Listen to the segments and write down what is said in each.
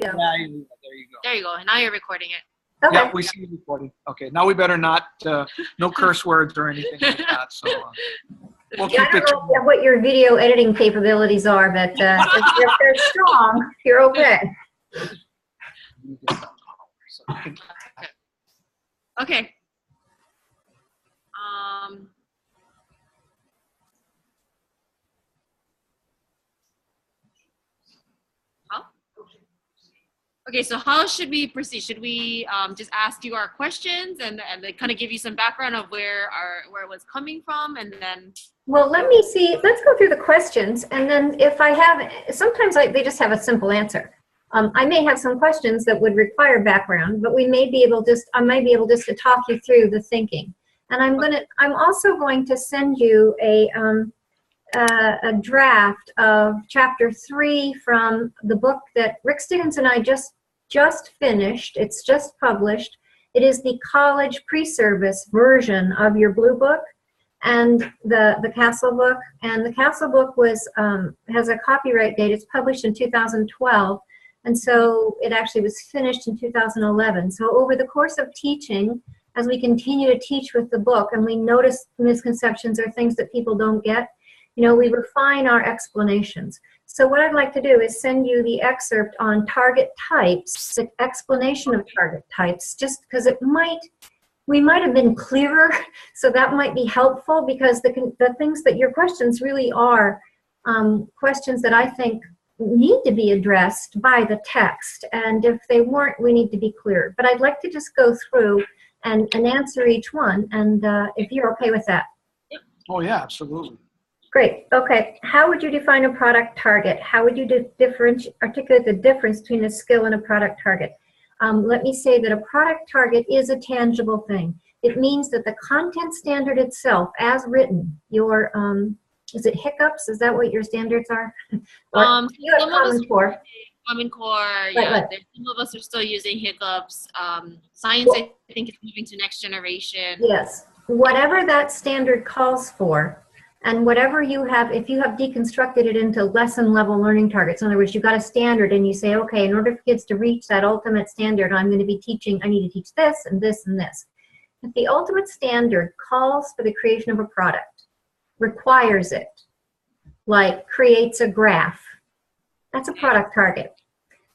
Yeah, there you go. There you go. And now you're recording it. Okay. Yeah, we see you recording. Okay, now we better not, no curse words or anything like that. So we'll keep I don't know what your video editing capabilities are, but if they're strong, you're okay. Okay. Okay, so how should we proceed? Should we just ask you our questions and then kind of give you some background of where it was coming from, and then? Well, let me see. Let's go through the questions, and then if I have, sometimes they just have a simple answer. I may have some questions that would require background, but we may be able I might be able just to talk you through the thinking. And I'm also going to send you a draft of chapter 3 from the book that Rick Stiggins and I just finished. It's just published. It is the college pre-service version of your blue book and the Castle book. And the Castle book has a copyright date. It's published in 2012. And so it actually was finished in 2011. So over the course of teaching, as we continue to teach with the book and we notice misconceptions or things that people don't get, we refine our explanations. So what I'd like to do is send you the excerpt on target types, the explanation of target types, just because we might have been clearer, so that might be helpful, because the things that your questions really are questions that I think need to be addressed by the text, and if they weren't, we need to be clear. But I'd like to just go through and answer each one, and if you're okay with that. Oh yeah, absolutely. Great. Okay. How would you define a product target? How would you articulate the difference between a skill and a product target? Let me say that a product target is a tangible thing. It means that the content standard itself, as written, your is it hiccups? Is that what your standards are? You have Common Core. Common Core, yeah. Right. Some of us are still using hiccups. Science, I think, is moving to next generation. Yes. Whatever that standard calls for, and whatever you have, if you have deconstructed it into lesson level learning targets, in other words, you've got a standard and you say, okay, in order for kids to reach that ultimate standard, I'm going to be teaching, I need to teach this and this and this. If the ultimate standard calls for the creation of a product, requires it, like creates a graph, that's a product target,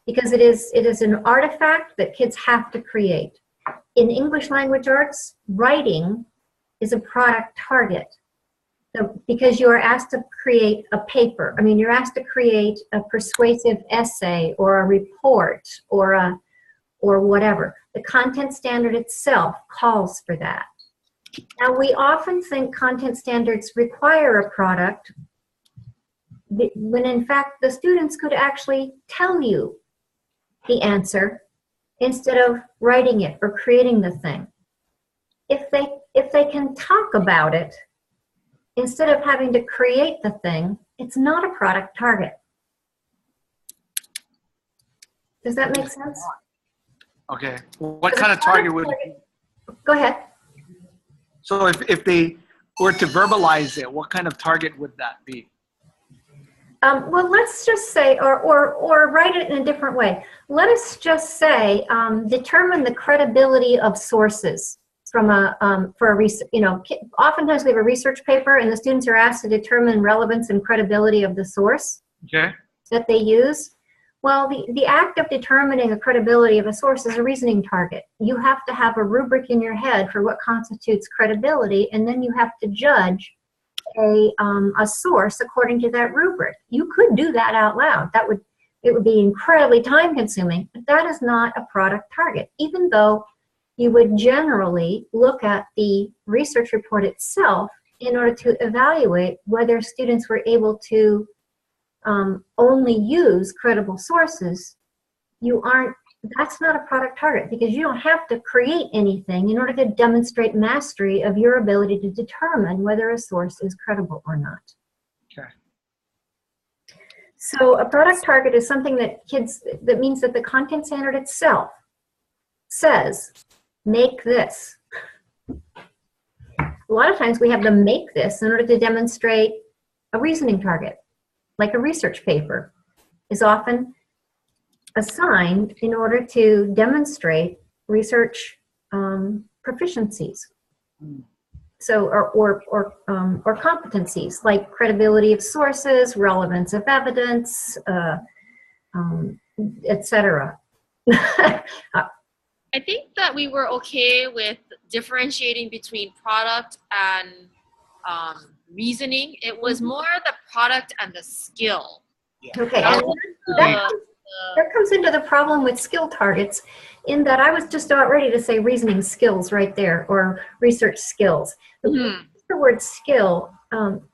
because it is an artifact that kids have to create. In English language arts, writing is a product target. So, because you are asked to create a paper. I mean, you're asked to create a persuasive essay or a report or whatever. The content standard itself calls for that. Now, we often think content standards require a product when in fact the students could actually tell you the answer instead of writing it or creating the thing. If they can talk about it, instead of having to create the thing, it's not a product target. Does that make sense? Okay. Well, what kind of target would it be? Go ahead. So if they were to verbalize it, what kind of target would that be? Well, let's just say, or write it in a different way. Let us just say, determine the credibility of sources. For a research, oftentimes we have a research paper and the students are asked to determine relevance and credibility of the source that they use. Well, the act of determining the credibility of a source is a reasoning target. You have to have a rubric in your head for what constitutes credibility, and then you have to judge a source according to that rubric. You could do that out loud. It would be incredibly time consuming, but that is not a product target, even though you would generally look at the research report itself in order to evaluate whether students were able to only use credible sources. That's not a product target, because you don't have to create anything in order to demonstrate mastery of your ability to determine whether a source is credible or not. Okay. So a product target is something that means that the content standard itself says, make this. A lot of times we have them make this in order to demonstrate a reasoning target, like a research paper is often assigned in order to demonstrate research proficiencies. So, or competencies like credibility of sources, relevance of evidence, etc. I think that we were okay with differentiating between product and reasoning. It was more the product and the skill. Okay, That and was that comes into the problem with skill targets, in that I was just about ready to say reasoning skills right there, or research skills. The word skill,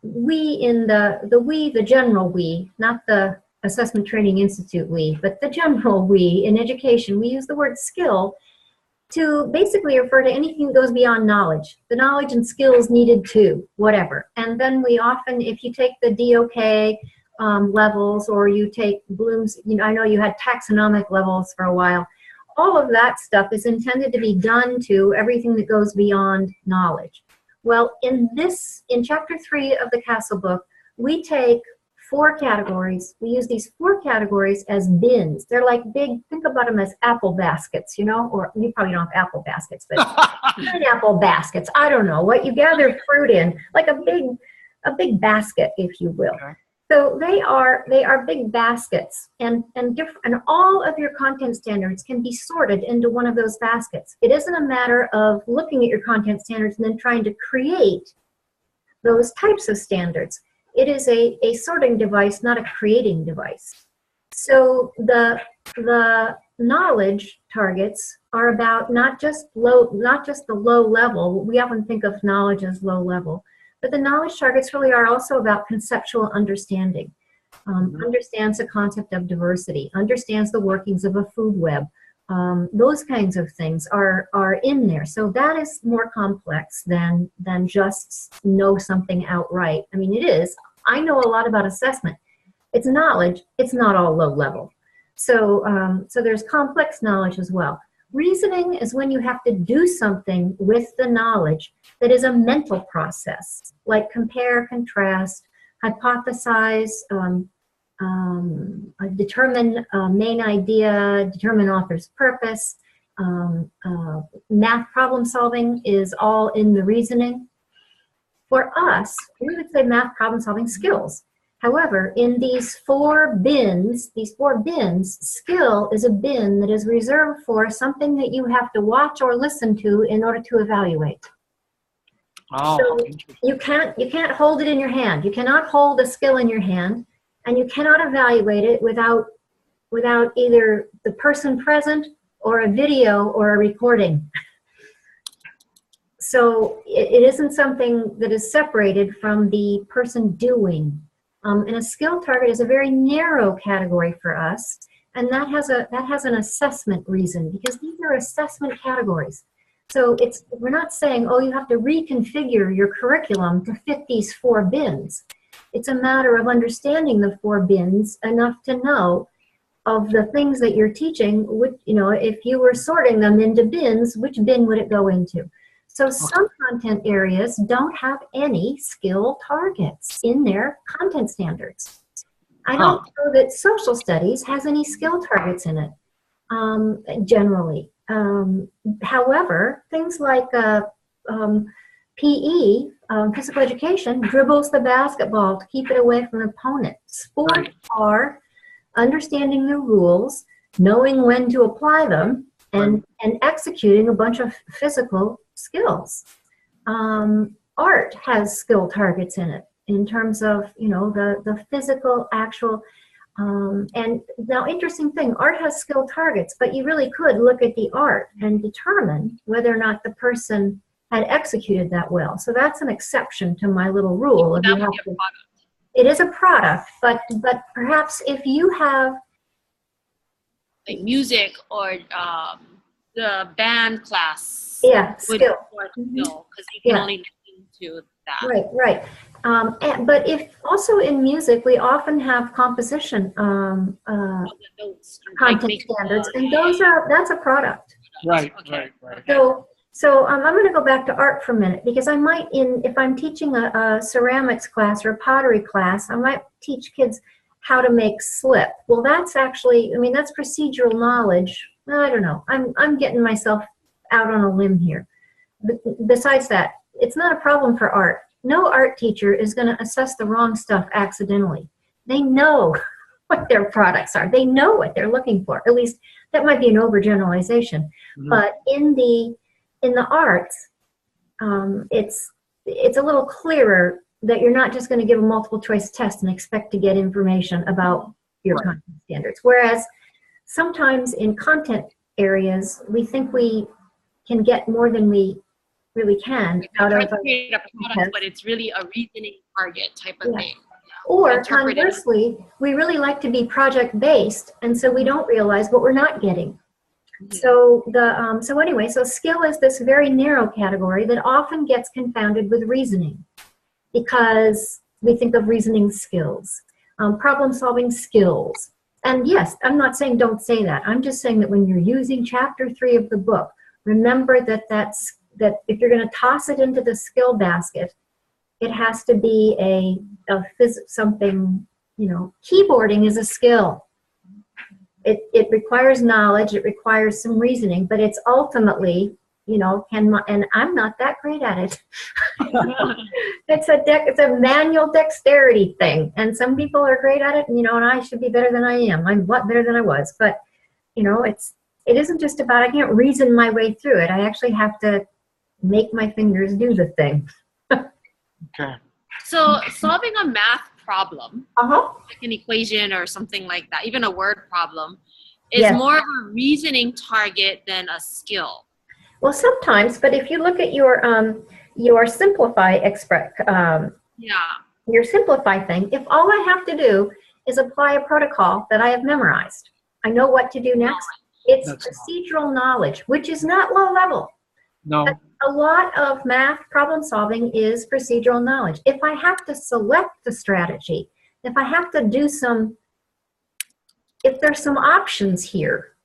we in the general we, not the Assessment Training Institute we, but the general we in education, we use the word skill to basically refer to anything that goes beyond knowledge. The knowledge and skills needed to, whatever. And then we often, if you take the DOK levels, or you take Bloom's, I know you had taxonomic levels for a while, all of that stuff is intended to be done to everything that goes beyond knowledge. Well, in chapter 3 of the Castle book, we take 4 categories. We use these 4 categories as bins. They're like big, think about them as apple baskets, or you probably don't have apple baskets, but pineapple baskets. I don't know what you gather fruit in, like a big basket, if you will. Okay. So they are big baskets, and all of your content standards can be sorted into one of those baskets. It isn't a matter of looking at your content standards and then trying to create those types of standards. It is a sorting device, not a creating device. So the knowledge targets are about not just the low level. We often think of knowledge as low level, but the knowledge targets really are also about conceptual understanding. Understands the concept of diversity, understands the workings of a food web. Those kinds of things are in there. So that is more complex than just know something outright. I mean, it is. I know a lot about assessment. It's knowledge. It's not all low level. So there's complex knowledge as well. Reasoning is when you have to do something with the knowledge that is a mental process, like compare, contrast, hypothesize, determine main idea, determine author's purpose. Math problem solving is all in the reasoning. For us, we would say math problem solving skills. However, in these 4 bins, skill is a bin that is reserved for something that you have to watch or listen to in order to evaluate. Oh, so interesting. you can't hold it in your hand. You cannot hold a skill in your hand, and you cannot evaluate it without either the person present or a video or a recording. So it isn't something that is separated from the person doing. And a skill target is a very narrow category for us, and that has an assessment reason, because these are assessment categories. So we're not saying, oh, you have to reconfigure your curriculum to fit these 4 bins. It's a matter of understanding the 4 bins enough to know of the things that you're teaching. If you were sorting them into bins, which bin would it go into? So some content areas don't have any skill targets in their content standards. I don't know that social studies has any skill targets in it, generally. However, things like PE, physical education, dribbles the basketball to keep it away from the opponent. Sports are understanding the rules, knowing when to apply them, and executing a bunch of physical skills. Art has skill targets in it in terms of the physical actual. And now, interesting thing, art has skill targets, but you really could look at the art and determine whether or not the person had executed that well. So that's an exception to my little rule. That would be a product. It is a product, but perhaps if you have like music or the band class. Yeah, would skill. Because you can only listen to that. Right. But if also in music, we often have composition content standards, and that's a product. Right. So I'm going to go back to art for a minute, because I might, if I'm teaching a ceramics class or a pottery class, I might teach kids how to make slip. Well, that's actually, I mean, that's procedural knowledge. I don't know. I'm getting myself out on a limb here. Besides that, it's not a problem for art. No art teacher is going to assess the wrong stuff accidentally. They know what their products are. They know what they're looking for. At least that might be an overgeneralization. Mm-hmm. But in the arts, it's a little clearer that you're not just going to give a multiple choice test and expect to get information about your content standards. Whereas sometimes in content areas, we think we can get more than we really can out of create a product, but it's really a reasoning target type of thing. Or conversely, we really like to be project-based, and so we don't realize what we're not getting. Mm-hmm. So anyway, skill is this very narrow category that often gets confounded with reasoning, because we think of reasoning skills, problem-solving skills. And yes, I'm not saying don't say that. I'm just saying that when you're using chapter 3 of the book, remember that if you're going to toss it into the skill basket, it has to be something, keyboarding is a skill. It requires knowledge, it requires some reasoning, but it's ultimately, and I'm not that great at it. It's a manual dexterity thing, and some people are great at it, and I should be better than I am. I'm a lot better than I was, but it isn't just about, I can't reason my way through it. I actually have to make my fingers do the thing. Okay. So solving a math problem, like an equation or something like that, even a word problem, is more of a reasoning target than a skill. Well, sometimes, but if you look at your simplify your simplify thing, if all I have to do is apply a protocol that I have memorized, I know what to do next. It's procedural knowledge, which is not low level. No. A lot of math problem solving is procedural knowledge. If I have to select the strategy, if I have to do if there's some options here,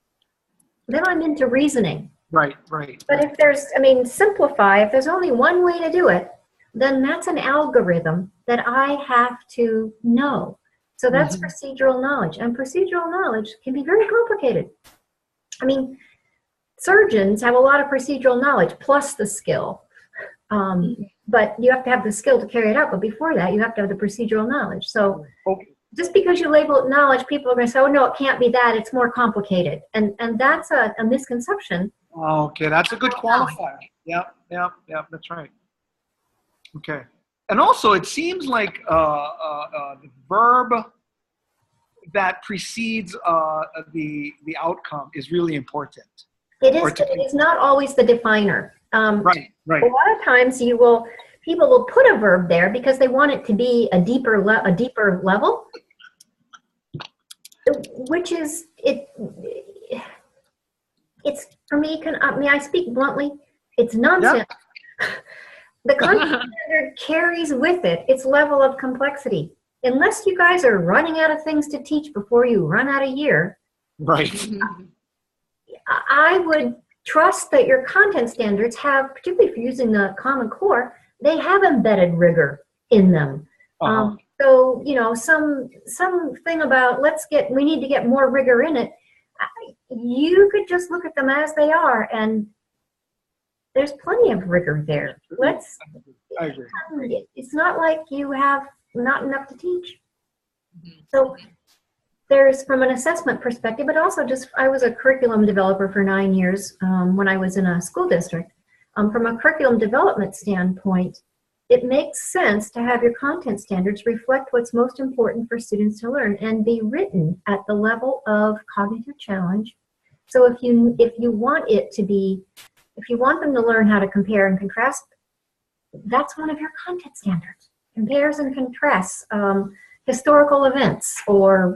then I'm into reasoning. Right. But if simplify, if there's only one way to do it, then that's an algorithm that I have to know. So that's procedural knowledge. And procedural knowledge can be very complicated. Surgeons have a lot of procedural knowledge plus the skill. But you have to have the skill to carry it out. But before that, you have to have the procedural knowledge. So just because you label it knowledge, people are going to say, oh, no, it can't be that. It's more complicated. And that's a misconception. Okay, that's a good qualifier. Yep, that's right. Okay. And also, it seems like the verb that precedes the outcome is really important. It is. It's not always the definer. Right. A lot of times, people will put a verb there because they want it to be a deeper level, which is it. It's for me. May I speak bluntly? It's nonsense. Yeah. The content standard carries with it its level of complexity. Unless you guys are running out of things to teach before you run out of year, right? I would trust that your content standards have, particularly if you're using the Common Core, they have embedded rigor in them. So something about we need to get more rigor in it. You could just look at them as they are, and there's plenty of rigor there. I agree. It's not like you have not enough to teach. So there's, from an assessment perspective, but also I was a curriculum developer for 9 years when I was in a school district. From a curriculum development standpoint, it makes sense to have your content standards reflect what's most important for students to learn and be written at the level of cognitive challenge. So if you want them to learn how to compare and contrast, that's one of your content standards. Compares and contrasts historical events or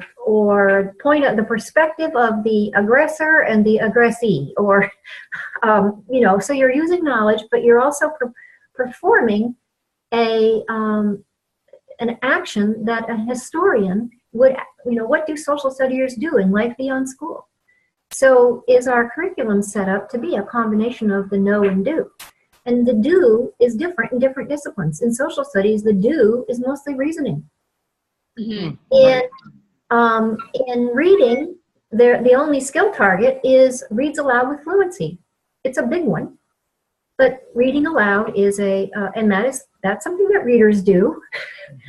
point at the perspective of the aggressor and the aggressee, or so you're using knowledge, but you're also performing an action that a historian would, what do social studiers do in life beyond school? So is our curriculum set up to be a combination of the know and do? And the do is different in different disciplines. In social studies, the do is mostly reasoning. Mm-hmm. In reading, the only skill target is reads aloud with fluency. It's a big one, but reading aloud is and that's something that readers do.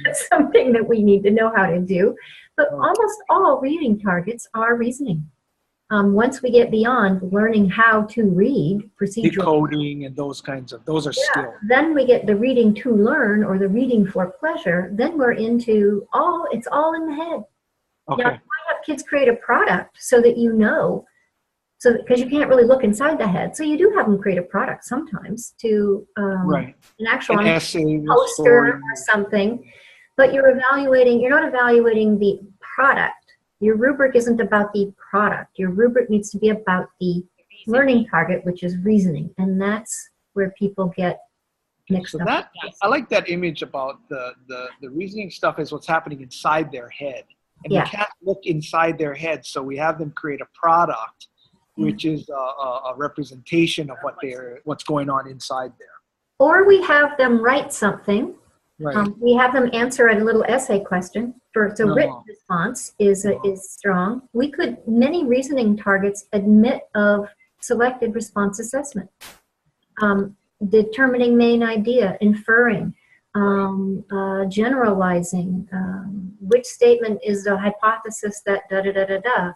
That's something that we need to know how to do. But almost all reading targets are reasoning. Once we get beyond learning how to read, procedural decoding and those are skills. Then we get the reading to learn or the reading for pleasure. Then we're into it's all in the head. Okay. Now, you might have kids create a product so that you know, because you can't really look inside the head. So you do have them create a product sometimes to an actual essay, poster or something. But you're not evaluating the product. Your rubric isn't about the product. Your rubric needs to be about the learning target, which is reasoning. And that's where people get mixed up. I like that image about the reasoning stuff is what's happening inside their head. And we can't look inside their head. So we have them create a product, which is a representation of what's going on inside there. Or we have them write something. Right. We have them answer a little essay question. Written response is strong. Many reasoning targets admit of selected response assessment. Determining main idea, inferring, generalizing, which statement is the hypothesis that da-da-da-da-da.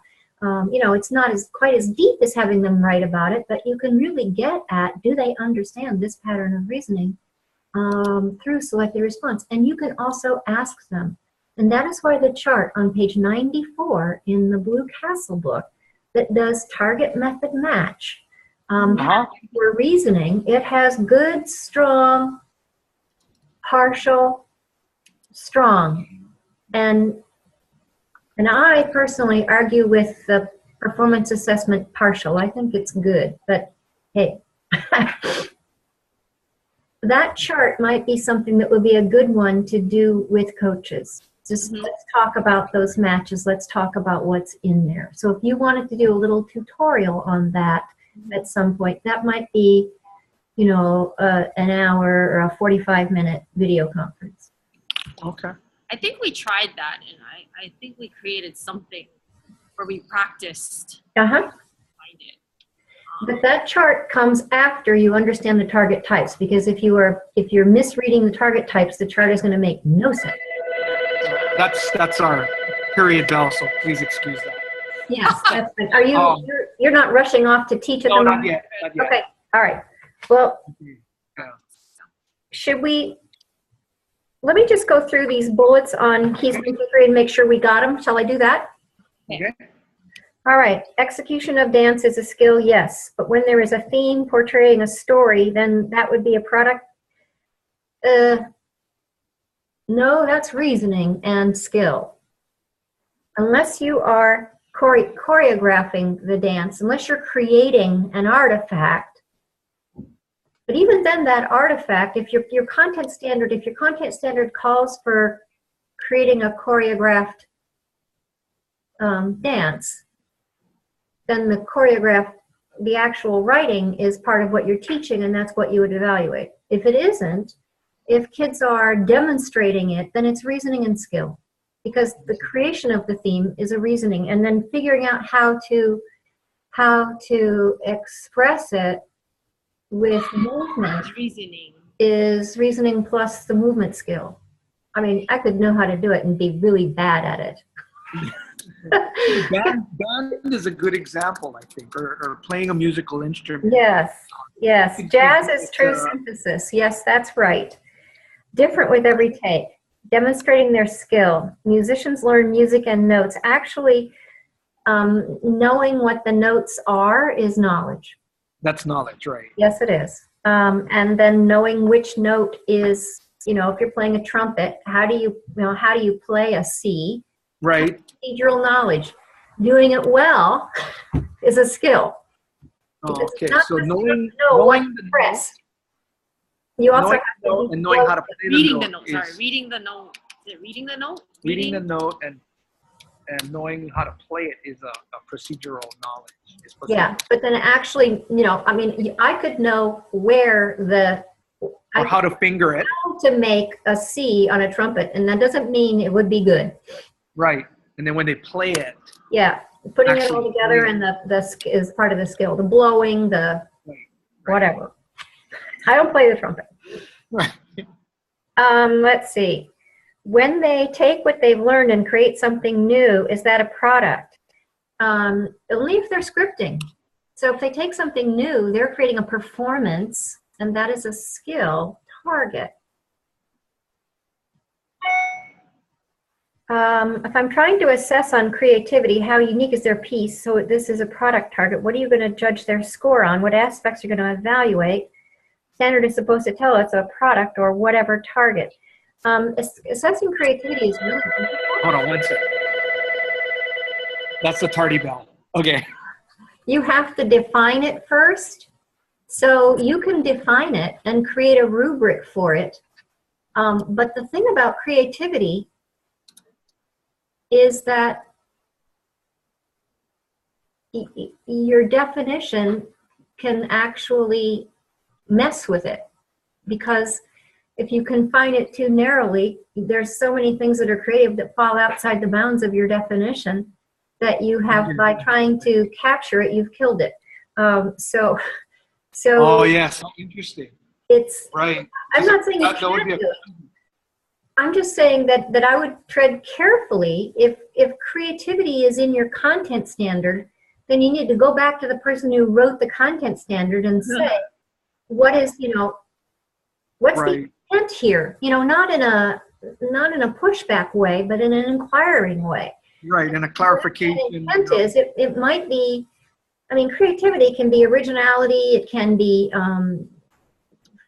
It's not quite as deep as having them write about it, but you can really get at, do they understand this pattern of reasoning through selected response? And you can also ask them. And that is why the chart on page 94 in the Blue Castle book that does target method match for reasoning, it has good, strong, partial, strong. And I personally argue with the performance assessment partial. I think it's good, but hey. That chart might be something that would be a good one to do with coaches. Just let's talk about those matches. Let's talk about what's in there. So if you wanted to do a little tutorial on that at some point, that might be, an hour or a 45-minute video conference. Okay. I think we tried that, and I think we created something where we practiced. Find it. But that chart comes after you understand the target types, because if you're misreading the target types, the chart is going to make no sense. That's our period bell, so please excuse that. Yes, that's fine. Are you you're not rushing off to teach at the moment? Not yet. Okay, all right. Well, let me just go through these bullets on keys and and make sure we got them. Shall I do that? Okay. All right. Execution of dance is a skill, yes. But when there is a theme portraying a story, then that would be a product. No, that's reasoning and skill. Unless you are choreographing the dance, unless you're creating an artifact. But even then, that artifact, if your content standard calls for creating a choreographed dance, then the actual writing is part of what you're teaching, and that's what you would evaluate. If it isn't, if kids are demonstrating it, then it's reasoning and skill, because the creation of the theme is a reasoning, and then figuring out how to express it with movement is reasoning plus the movement skill. I mean, I could know how to do it and be really bad at it. Band is a good example, I think, or playing a musical instrument. Yes. Jazz is true synthesis. Yes, that's right. Different with every take. Demonstrating their skill. Musicians learn music and notes. Actually, knowing what the notes are is knowledge. That's knowledge, right? Yes, it is. And then knowing which note is, if you're playing a trumpet, how do you play a C? Right. Procedural knowledge. Doing it well is a skill. Okay, so knowing the press. You also have to knowing how to play reading the note. Sorry, reading the note. Is it reading the note? Reading the note and knowing how to play it is a procedural knowledge. Yeah, but then actually, I could know how to finger it. How to make a C on a trumpet, and that doesn't mean it would be good. Right. And then when they play it. Yeah, putting it all Actually together play and is part of the skill. The blowing, the whatever. I don't play the trumpet. Right. Let's see. When they take what they've learned and create something new, is that a product? Only if they're scripting. So if they take something new, they're creating a performance, and that is a skill target. If I'm trying to assess on creativity, how unique is their piece? So this is a product target. What are you going to judge their score on? What aspects are you going to evaluate? Standard is supposed to tell us a product or whatever target. Assessing creativity is really important. Hold on one second. That's the tardy bell. Okay. You have to define it first. So you can define it and create a rubric for it. But the thing about creativity is that your definition can actually mess with it, because if you confine it too narrowly, there's so many things that are creative that fall outside the bounds of your definition that you have, by trying to capture it, you've killed it. So Oh yes, interesting. It's right. I'm not saying you can't do it. I'm just saying that I would tread carefully. If creativity is in your content standard, then you need to go back to the person who wrote the content standard and say, what is, what's the intent here? Not in a pushback way, but in an inquiring way. Right, and a clarification. The intent is, it might be, creativity can be originality, it can be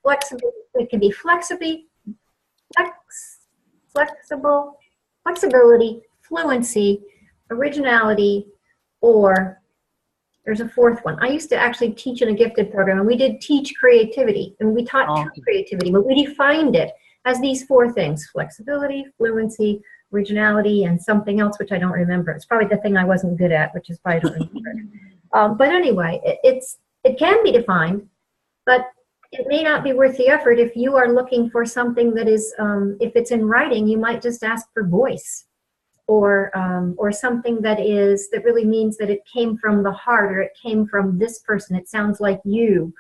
flexible, it can be flexibility, fluency, originality, or there's a fourth one. I used to actually teach in a gifted program, and we did teach creativity, and we taught true creativity, but we defined it as these four things: flexibility, fluency, originality, and something else which I don't remember. It's probably the thing I wasn't good at, which is why I don't remember it. But anyway, it can be defined, but it may not be worth the effort if you are looking for something that is, if it's in writing, you might just ask for voice, or something that really means that it came from the heart, or it came from this person. It sounds like you.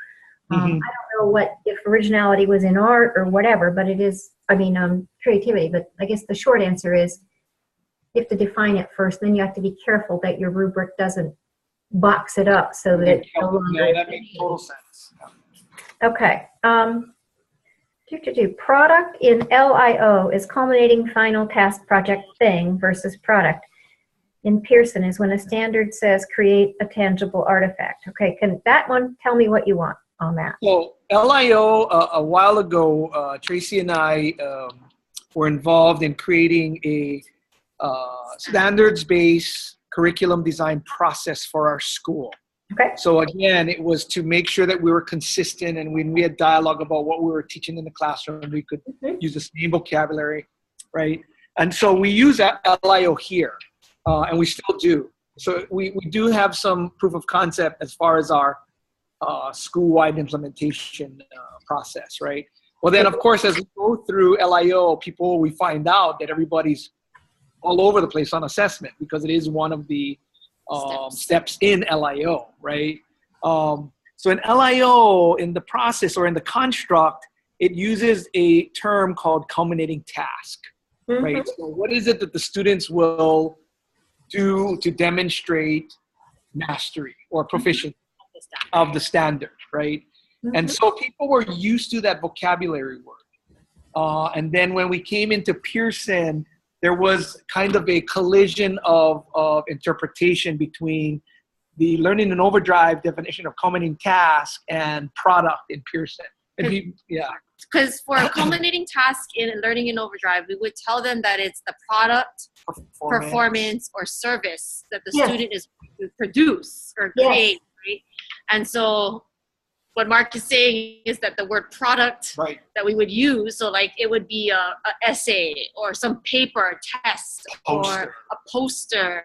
I don't know if originality was in art or whatever, but it is, creativity. But I guess the short answer is you have to define it first, then you have to be careful that your rubric doesn't box it up so that it's no longer. Yeah, that makes total sense. Okay. Product in LIO is culminating final task project thing versus product. In Pearson is when a standard says create a tangible artifact. Okay, can that one tell me what you want on that? So LIO, a while ago, Traci and I were involved in creating a standards-based curriculum design process for our school. Okay. So again, it was to make sure that we were consistent, and when we had dialogue about what we were teaching in the classroom, we could use the same vocabulary, right? And so we use LIO here, and we still do. So we do have some proof of concept as far as our school-wide implementation process, right? Well, then, of course, as we go through LIO, we find out that everybody's all over the place on assessment, because it is one of the steps in LIO, right? So in LIO, in the process or in the construct, it uses a term called culminating task, right? So what is it that the students will do to demonstrate mastery or proficiency of the standard, right? And so people were used to that vocabulary word. And then when we came into Pearson, there was kind of a collision of interpretation between the Learning in Overdrive definition of culminating task and product in Pearson. Because for a culminating task in Learning in Overdrive, we would tell them that it's the product, performance or service that the student is to produce or create, right? And so what Mark is saying is that the word product that we would use, so like it would be a essay or some paper, test, or a poster.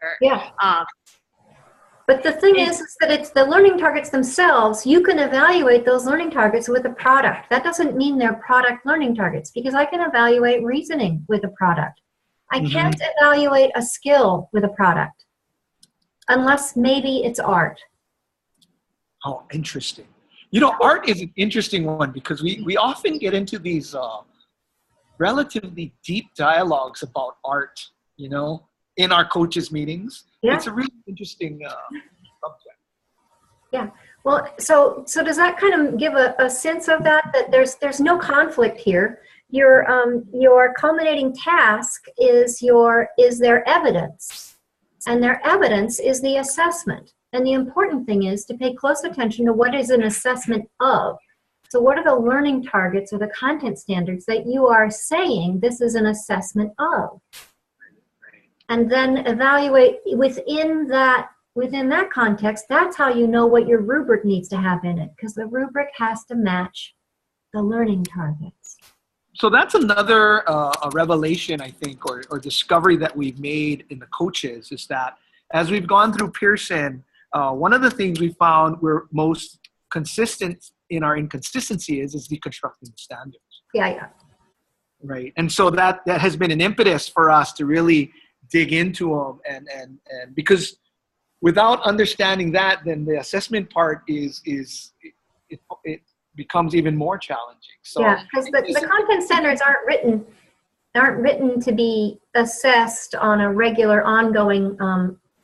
But the thing is that it's the learning targets themselves. You can evaluate those learning targets with a product. That doesn't mean they're product learning targets, because I can evaluate reasoning with a product. I can't evaluate a skill with a product unless maybe it's art. Oh, interesting. You know, art is an interesting one because we often get into these relatively deep dialogues about art, you know, in our coaches' meetings. Yeah. It's a really interesting subject. Yeah. Well, so does that kind of give a sense of that there's no conflict here? Your culminating task is their evidence, and their evidence is the assessment. And the important thing is to pay close attention to what is an assessment of. So what are the learning targets or the content standards that you are saying this is an assessment of? And then evaluate within that context. That's how you know what your rubric needs to have in it, because the rubric has to match the learning targets. So that's another a revelation, I think, or discovery that we've made in the coaches, is that as we've gone through Pearson, one of the things we found we're most consistent in our inconsistency is deconstructing the standards. Yeah. Right. And so that has been an impetus for us to really dig into them, and because without understanding that, then the assessment part it becomes even more challenging. So yeah, because the content standards aren't written to be assessed on a regular, ongoing,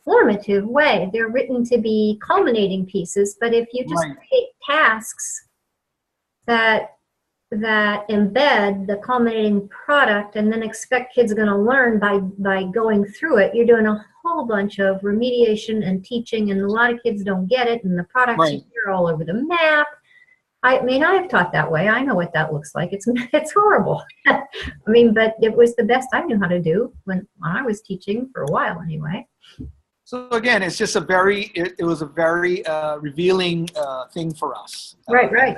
formative way. They're written to be culminating pieces. But if you just create tasks that embed the culminating product and then expect kids are going to learn by going through it, you're doing a whole bunch of remediation and teaching, and a lot of kids don't get it, and the products are all over the map. I mean, I've taught that way. I know what that looks like. It's horrible. I mean, but it was the best I knew how to do when I was teaching, for a while anyway. So again, it's just it was a very revealing thing for us. Right.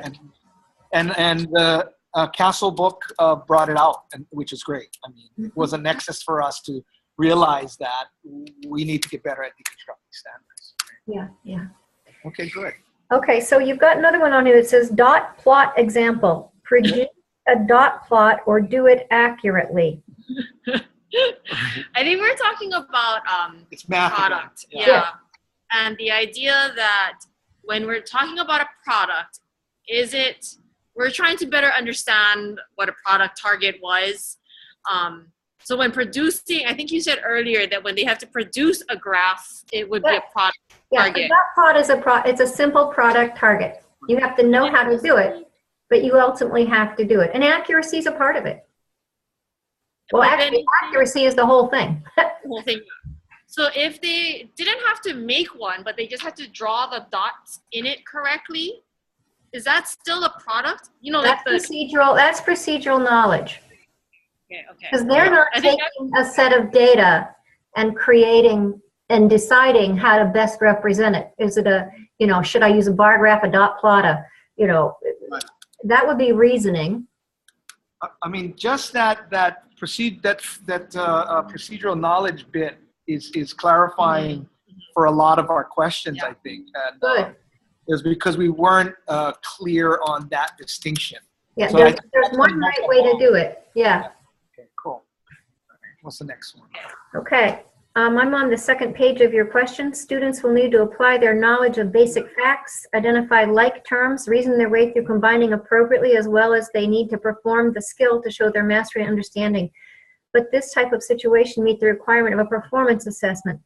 And the Castle book brought it out, which is great. I mean, it was a nexus for us to realize that we need to get better at deconstructing standards. Yeah. Okay, good. Okay, so you've got another one on here that says dot plot example. Produce a dot plot or do it accurately. I think we're talking about it's math product. Yeah. And the idea that when we're talking about a product, we're trying to better understand what a product target was. So when producing, I think you said earlier that when they have to produce a graph, it would be a product target. Yeah, dot plot it's a simple product target. You have to know how to do it, but you ultimately have to do it. And accuracy is a part of it. Well, actually, accuracy is the whole thing. So if they didn't have to make one, but they just had to draw the dots in it correctly, is that still a product? You know, that's procedural. That's procedural knowledge. Okay. Because they're not taking a set of data and creating and deciding how to best represent it. Is it should I use a bar graph, a dot plot, that would be reasoning. I mean, just that procedural knowledge bit is clarifying for a lot of our questions, I think. And Good. It was because we weren't clear on that distinction. Yeah, so there's one right way to do it. Yeah. Okay, cool. What's the next one? Okay. I'm on the second page of your question. Students will need to apply their knowledge of basic facts, identify like terms, reason their way through combining appropriately, as well as they need to perform the skill to show their mastery and understanding. But this type of situation meets the requirement of a performance assessment,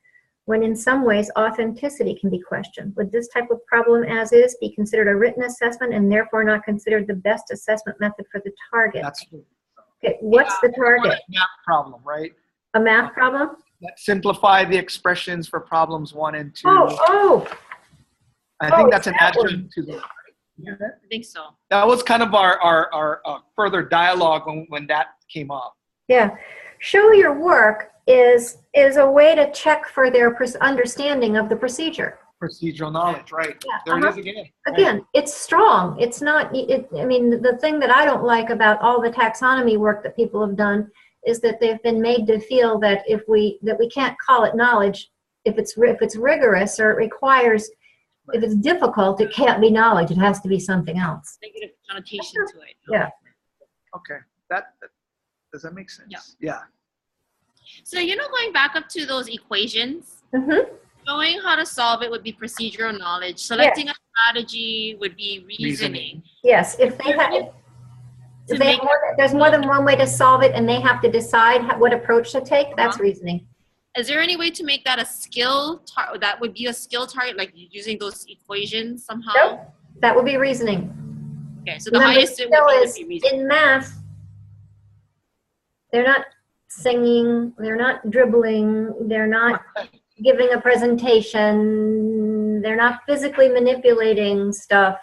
when in some ways authenticity can be questioned. Would this type of problem as is be considered a written assessment and therefore not considered the best assessment method for the target? That's true. Okay, what's the target? A math problem, right? A math problem? Simplify the expressions for problems 1 and 2. Oh. I think that's an adjunct to the. I think so. That was kind of our further dialogue when that came up. Yeah. Show your work is a way to check for their understanding of the procedure. Procedural knowledge, right. Yeah, there it is again. Again, it's strong. It's not, I mean, the thing that I don't like about all the taxonomy work that people have done is that they've been made to feel that we can't call it knowledge if it's rigorous or it requires, if it's difficult, it can't be knowledge. It has to be something else. Negative connotation to it. Yeah. Okay. That does that make sense? Yeah. Yeah. So, going back up to those equations, knowing how to solve it would be procedural knowledge. Selecting a strategy would be reasoning. Yes, if they have, there's more than one way to solve it and they have to decide what approach to take, that's reasoning. Is there any way to make that a skill, that would be a skill target, like using those equations somehow? Nope, that would be reasoning. Okay, so the highest it would be reasoning. In math, they're not singing, they're not dribbling, they're not giving a presentation, they're not physically manipulating stuff.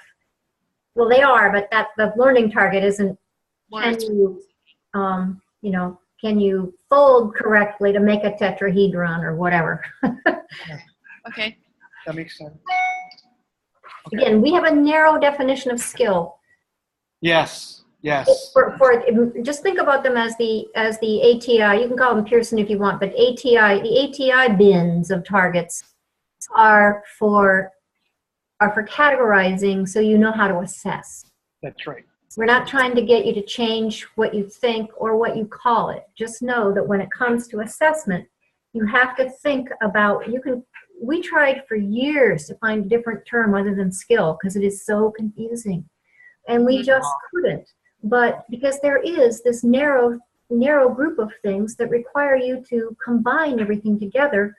Well, they are, but the learning target isn't, can you fold correctly to make a tetrahedron or whatever. Okay. That makes sense. Okay. Again, we have a narrow definition of skill. Yes. Just think about them as the ATI. You can call them Pearson if you want, but the ATI bins of targets are for categorizing, so you know how to assess. That's right. We're not trying to get you to change what you think or what you call it. Just know that when it comes to assessment, you have to think about, we tried for years to find a different term other than skill because it is so confusing. And we just couldn't. But because there is this narrow group of things that require you to combine everything together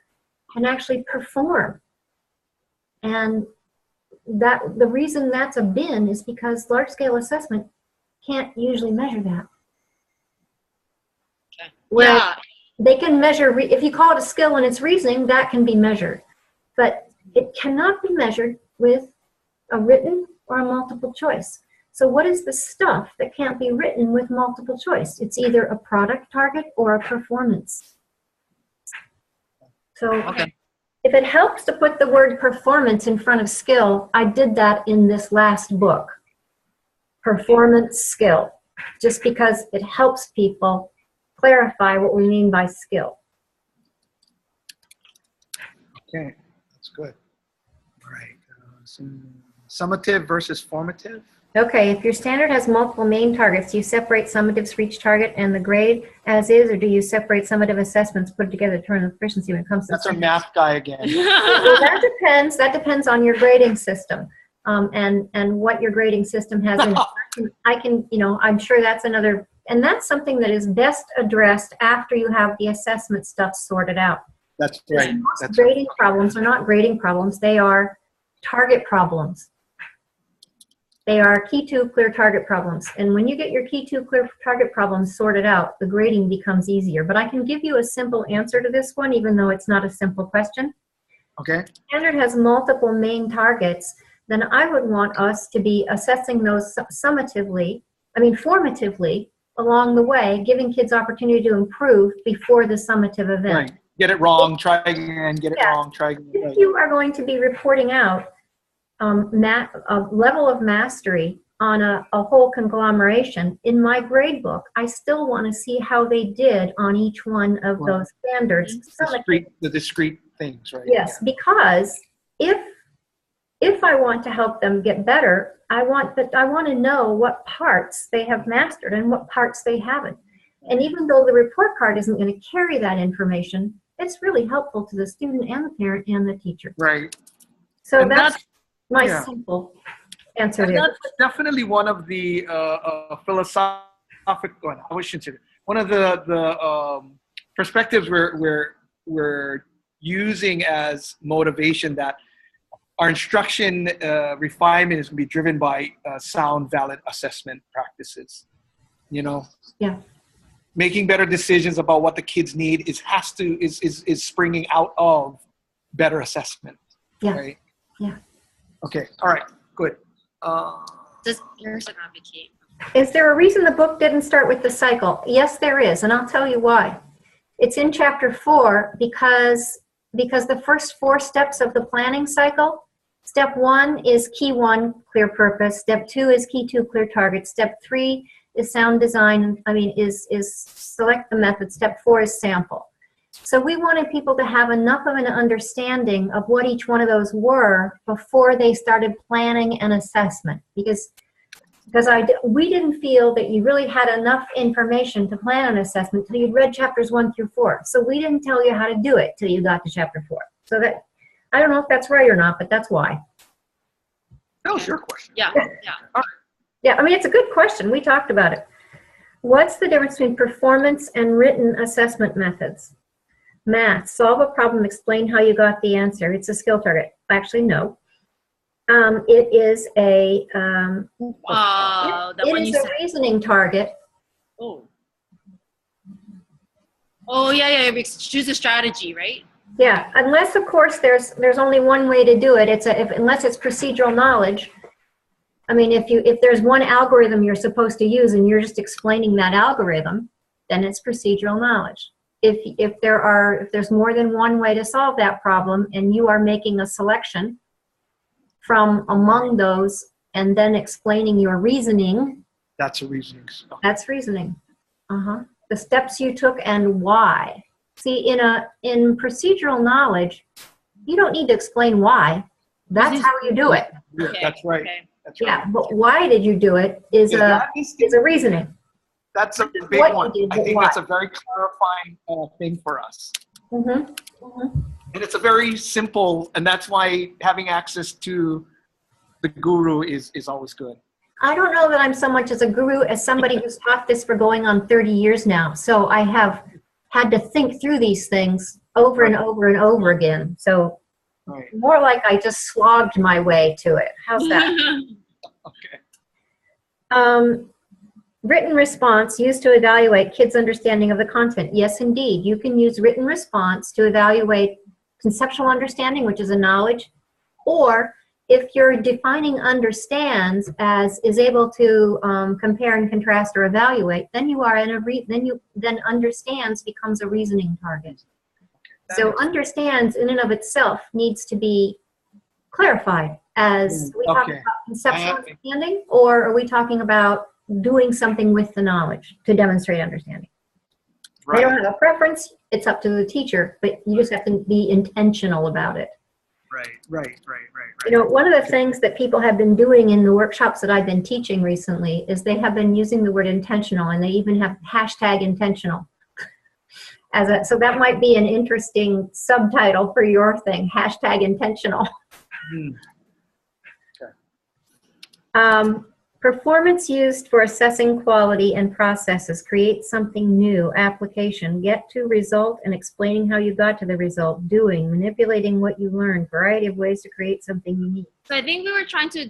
and actually perform. And the reason that's a bin is because large-scale assessment can't usually measure that. Whereas they can measure, if you call it a skill and it's reasoning, that can be measured. But it cannot be measured with a written or a multiple choice. So what is the stuff that can't be written with multiple choice? It's either a product target or a performance. So if it helps to put the word performance in front of skill, I did that in this last book. Performance skill. Just because it helps people clarify what we mean by skill. Okay, that's good. All right. Summative versus formative. Okay, if your standard has multiple main targets, do you separate summatives for each target and the grade as is, or do you separate summative assessments, put it together to determine efficiency when it comes to That's our math guy again. Well, that depends. That depends on your grading system, and what your grading system has in it. I'm sure that's another, and that's something that is best addressed after you have the assessment stuff sorted out. That's right. Most grading problems are not grading problems. They are target problems. They are key to clear target problems. And when you get your key to clear target problems sorted out, the grading becomes easier. But I can give you a simple answer to this one, even though it's not a simple question. Okay. Standard has multiple main targets, then I would want us to be assessing those formatively along the way, giving kids opportunity to improve before the summative event. Right. Get it wrong, try again, get it wrong, try again. If you are going to be reporting out a level of mastery on a whole conglomeration, in my grade book, I still want to see how they did on each one of those standards. The discrete things, right? Yes, because if I want to help them get better, I want to know what parts they have mastered and what parts they haven't. And even though the report card isn't going to carry that information, it's really helpful to the student and the parent and the teacher. Right. So that's my simple answer there. That's definitely one of the philosophical, I shouldn't say that, one of the perspectives we're using as motivation, that our instruction refinement is going to be driven by sound, valid assessment practices. Yeah. Making better decisions about what the kids need is springing out of better assessment. Yeah. Right? Yeah. Okay. All right. Good. Does Pearson advocate? Is there a reason the book didn't start with the cycle? Yes, there is, and I'll tell you why. It's in chapter 4 because the first 4 steps of the planning cycle, step 1 is key 1, clear purpose. Step 2 is key 2, clear target. Step 3 is sound design, is select the method. Step 4 is sample. So we wanted people to have enough of an understanding of what each one of those were before they started planning an assessment. Because Because we didn't feel that you really had enough information to plan an assessment till you'd read chapters 1 through 4. So we didn't tell you how to do it till you got to chapter 4. So that, I don't know if that's right or not, but that's why. That was your question. Yeah. Yeah, I mean, it's a good question. We talked about it. What's the difference between performance and written assessment methods? Math, solve a problem, explain how you got the answer. It's a skill target. Actually, no. It is a reasoning target. Oh, yeah. Choose a strategy, right? Yeah, unless of course there's only one way to do it. Unless it's procedural knowledge. I mean, if there's one algorithm you're supposed to use and you're just explaining that algorithm, then it's procedural knowledge. If there's more than one way to solve that problem and you are making a selection from among those and then explaining your reasoning, that's a reasoning. That's reasoning. The steps you took and why. See, in procedural knowledge, you don't need to explain why. That's how you do it. Okay. That's right. Okay. That's right. Yeah, but why did you do it is a reasoning. That's a big one. I think that's a very clarifying thing for us. And it's a very simple, and that's why having access to the guru is always good. I don't know that I'm so much as a guru as somebody who's taught this for going on 30 years now. So I have had to think through these things over and over and over again. So more like I just slogged my way to it. How's that? Okay. Written response used to evaluate kids' understanding of the content. Yes, indeed. You can use written response to evaluate conceptual understanding, which is a knowledge, or if you're defining understands as is able to compare and contrast or evaluate, then you are then understands becomes a reasoning target. So understands in and of itself needs to be clarified. As we talk about conceptual understanding, or are we talking about doing something with the knowledge to demonstrate understanding? They don't have a preference. It's up to the teacher, but you just have to be intentional about it. Right. You know, one of the things that people have been doing in the workshops that I've been teaching recently is they have been using the word intentional, and they even have hashtag intentional. So that might be an interesting subtitle for your thing, hashtag intentional. Performance used for assessing quality and processes. Create something new. Application. Get to result and explaining how you got to the result. Doing. Manipulating what you learned. Variety of ways to create something unique. So I think we were trying to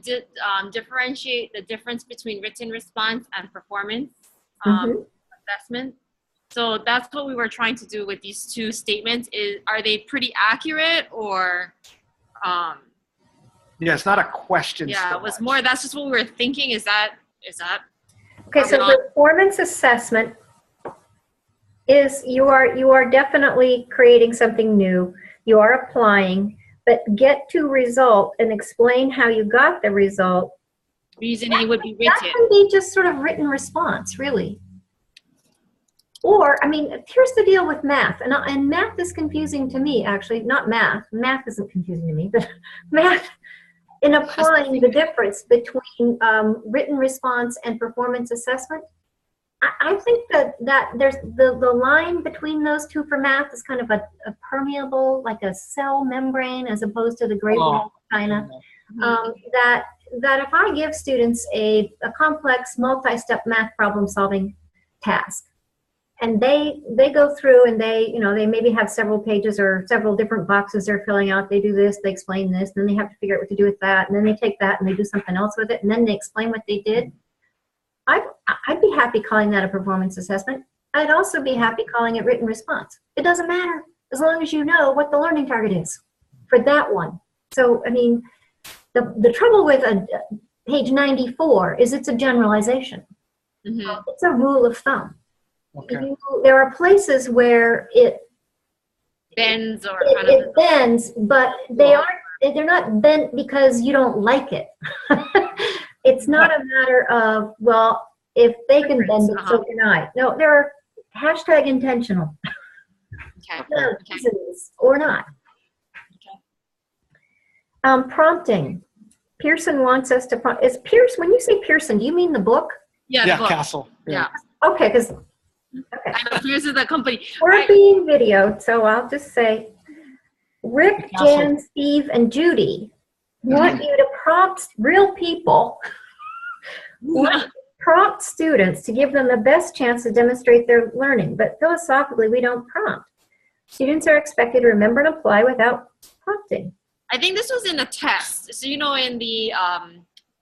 differentiate the difference between written response and performance assessment. So that's what we were trying to do with these two statements. Are they pretty accurate, or yeah, it's not a question. Yeah, it was more, that's just what we were thinking. Is that okay? So performance assessment is you are definitely creating something new. You are applying, but get to result and explain how you got the result. Reasoning would be written. That can be just sort of written response, really. Or, I mean, here's the deal with math, and math is confusing to me, actually. Not math. Math isn't confusing to me, but math, in applying the difference between written response and performance assessment, I think that there's the line between those two for math is kind of a permeable, like a cell membrane, as opposed to the gray wall kind of. That if I give students a complex multi-step math problem solving task, and they go through and they maybe have several pages or several different boxes they're filling out. They do this, they explain this, and then they have to figure out what to do with that, and then they take that and they do something else with it, and then they explain what they did. I'd be happy calling that a performance assessment. I'd also be happy calling it written response. It doesn't matter as long as you know what the learning target is for that one. So, I mean, the trouble with page 94 is it's a generalization. It's a rule of thumb. Okay. There are places where it bends or it bends, but they're not bent because you don't like it. It's not a matter of, well, if they can bend it, so can I. No, there are hashtag intentional. Reasons or not. Prompting. Pearson wants us to, is Pierce, when you say Pearson, do you mean the book? Yeah, Yeah, book. Castle. Yeah. Okay, because I know Pierce is the company. we're being videoed, so I'll just say, Rick, Castle. Jan, Steve, and Judy want you to prompt real people, prompt students to give them the best chance to demonstrate their learning. But philosophically, we don't prompt. Students are expected to remember and apply without prompting. I think this was in a test. So, you know, in the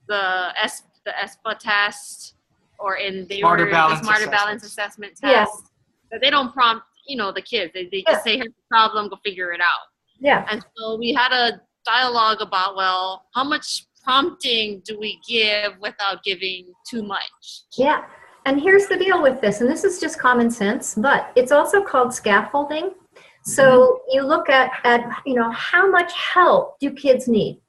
ESPA test, or in the Smarter Balance Assessment test, Yeah. that they don't prompt, you know, the kids. They just say, here's the problem, go figure it out. Yeah. And so we had a dialogue about, well, how much prompting do we give without giving too much? Yeah. And here's the deal with this, and this is just common sense, but it's also called scaffolding. So you look at you know, how much help do kids need?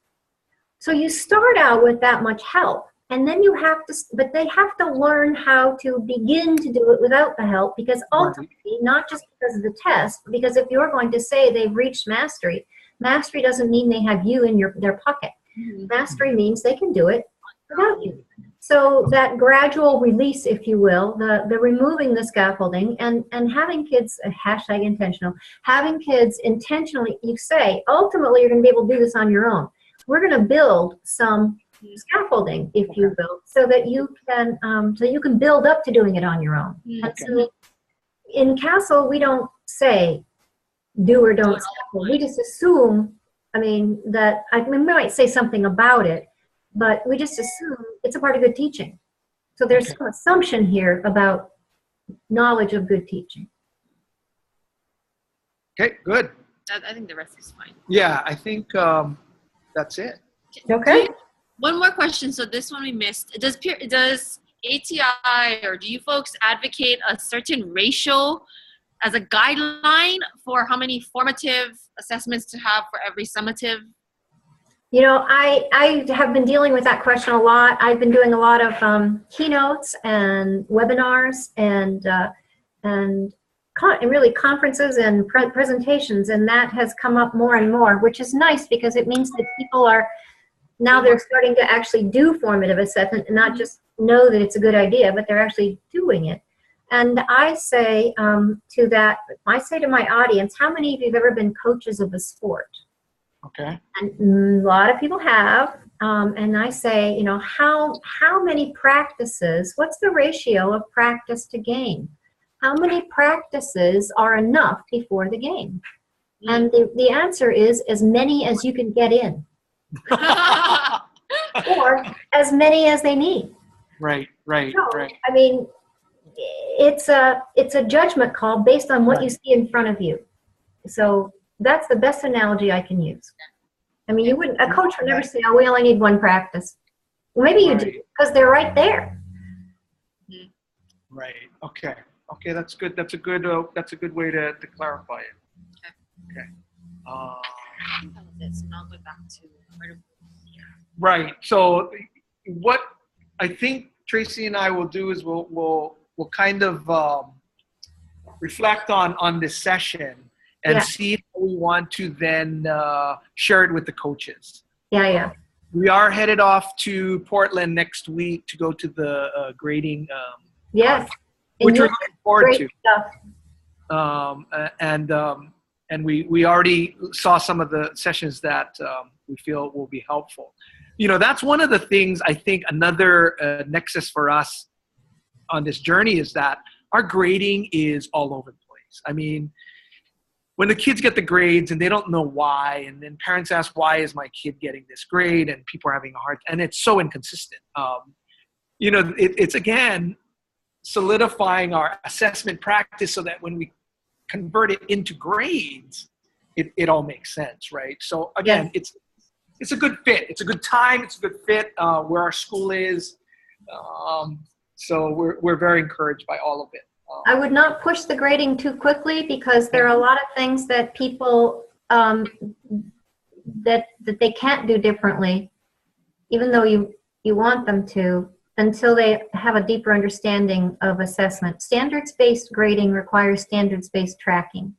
So you start out with that much help, and then you have to, but they have to learn how to begin to do it without the help, because ultimately, not just because of the test, because if you're going to say they've reached mastery, mastery doesn't mean they have you in their pocket. Mastery means they can do it without you. So that gradual release, if you will, the removing the scaffolding and having kids, hashtag intentional, having kids intentionally, you say, ultimately you're going to be able to do this on your own. We're going to build some scaffolding, if you will, so that you can build up to doing it on your own. And so in Castle, we don't say do or don't scaffold. We just assume, we might say something about it, but we just assume it's a part of good teaching. So there's some assumption here about knowledge of good teaching. Okay, good. I think the rest is fine. Yeah, I think that's it. Okay. One more question. So this one we missed. Does ATI, or do you folks advocate a certain ratio as a guideline for how many formative assessments to have for every summative? You know, I have been dealing with that question a lot. I've been doing a lot of keynotes and webinars and really conferences and presentations, and that has come up more and more, which is nice because it means that people are now they're starting to actually do formative assessment and not just know that it's a good idea, but they're actually doing it. And I say to my audience, how many of you have ever been coaches of a sport? Okay. And a lot of people have. And I say, you know, how many practices, what's the ratio of practice to game? How many practices are enough before the game? And the answer is as many as you can get in. Or as many as they need. Right. I mean, it's a judgment call based on what you see in front of you. So that's the best analogy I can use. I mean, a coach would never say, oh, we only need one practice. Well, maybe you do, because they're right there. Right. Okay, that's good. That's a good way to clarify it. Okay. That was it. So now I'll go back to right. So what I think Traci and I will do is we'll kind of reflect on this session and see how we want to then share it with the coaches. Yeah. We are headed off to Portland next week to go to the grading. Yes. Which we're looking forward to. Stuff. And we already saw some of the sessions that we feel will be helpful. You know, that's one of the things, I think another nexus for us on this journey is that our grading is all over the place. I mean, when the kids get the grades and they don't know why, and then parents ask, why is my kid getting this grade? And people are having a hard time, and it's so inconsistent. You know, it's again, solidifying our assessment practice so that when we convert it into grades, it all makes sense, right? So again, it's a good fit. It's a good time. It's a good fit where our school is. So we're very encouraged by all of it. I would not push the grading too quickly because there are a lot of things that people that they can't do differently, even though you want them to, until they have a deeper understanding of assessment. Standards-based grading requires standards-based tracking.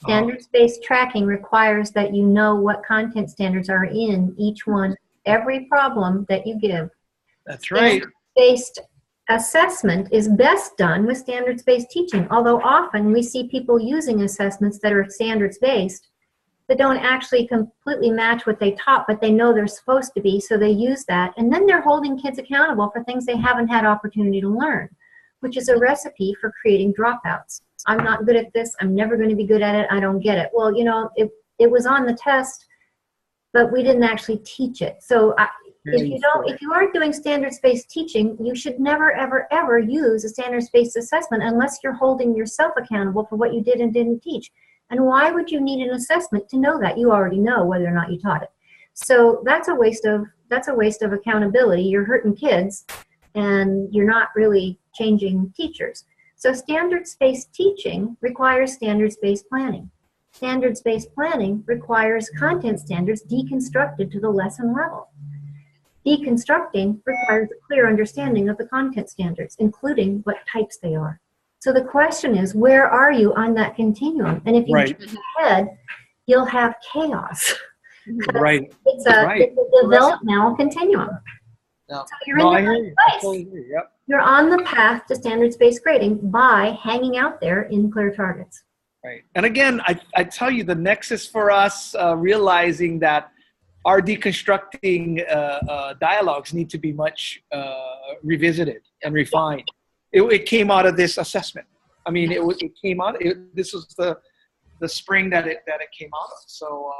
Standards-based tracking requires that you know what content standards are in each one every problem that you give. That's right. Based assessment is best done with standards-based teaching, although often we see people using assessments that are standards-based that don't actually completely match what they taught, but they know they're supposed to be, so they use that. And then they're holding kids accountable for things they haven't had opportunity to learn, which is a recipe for creating dropouts. I'm not good at this. I'm never going to be good at it. I don't get it. Well, you know, it was on the test, but we didn't actually teach it. So if you aren't doing standards-based teaching, you should never, ever, ever use a standards-based assessment unless you're holding yourself accountable for what you did and didn't teach. And why would you need an assessment to know that? You already know whether or not you taught it. So that's a waste of accountability. You're hurting kids, and you're not really changing teachers. So standards-based teaching requires standards-based planning. Standards-based planning requires content standards deconstructed to the lesson level. Deconstructing requires a clear understanding of the content standards, including what types they are. So the question is, where are you on that continuum? And if you jump ahead, you'll have chaos. Right. It's a developmental continuum. Yeah. So you're in the right place. Totally. Yep. You're on the path to standards-based grading by hanging out there in clear targets. Right. And again, I tell you, the nexus for us, realizing that our deconstructing dialogues need to be much revisited and refined. It came out of this assessment. I mean, it came out. This was the spring that it came out of. So.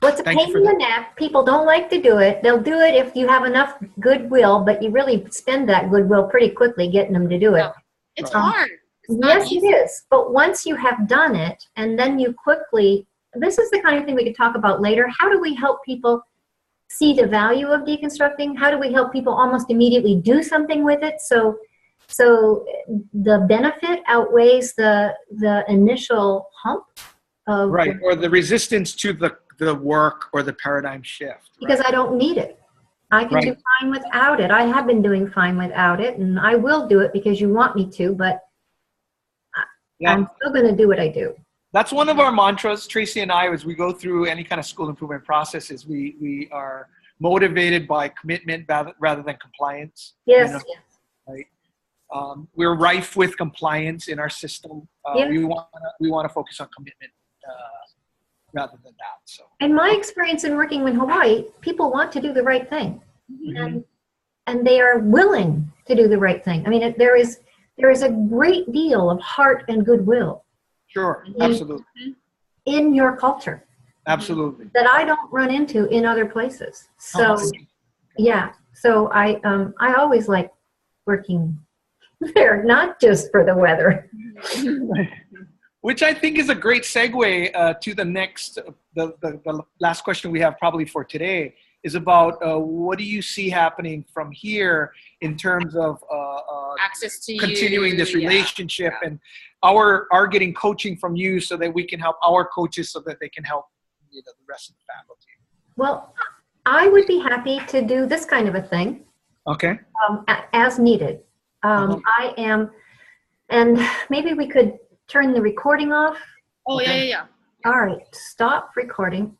Well, it's a pain in the neck. People don't like to do it. They'll do it if you have enough goodwill, but you really spend that goodwill pretty quickly getting them to do it. It's hard. Yes, it is. But once you have done it, and then you quickly, this is the kind of thing we could talk about later. How do we help people see the value of deconstructing? How do we help people almost immediately do something with it? So the benefit outweighs the initial hump of or the resistance to the work or the paradigm shift. Because I don't need it. I can do fine without it. I have been doing fine without it, and I will do it because you want me to, but I'm still going to do what I do. That's one of our mantras, Traci and I, as we go through any kind of school improvement processes, we are motivated by commitment rather than compliance. Yes. You know, right? We're rife with compliance in our system. We want to focus on commitment rather than that. So. In my experience in working in Hawaii, people want to do the right thing, and they are willing to do the right thing. I mean, there is a great deal of heart and goodwill. Sure, absolutely. In your culture. Absolutely. That I don't run into in other places. So, So I always like working there, not just for the weather. Which I think is a great segue to the next, the last question we have probably for today is about what do you see happening from here in terms of access to continuing this relationship and our getting coaching from you so that we can help our coaches so that they can help the rest of the faculty. Well, I would be happy to do this kind of a thing. Okay. As needed. I am, and maybe we could turn the recording off. Oh, yeah. All right, stop recording.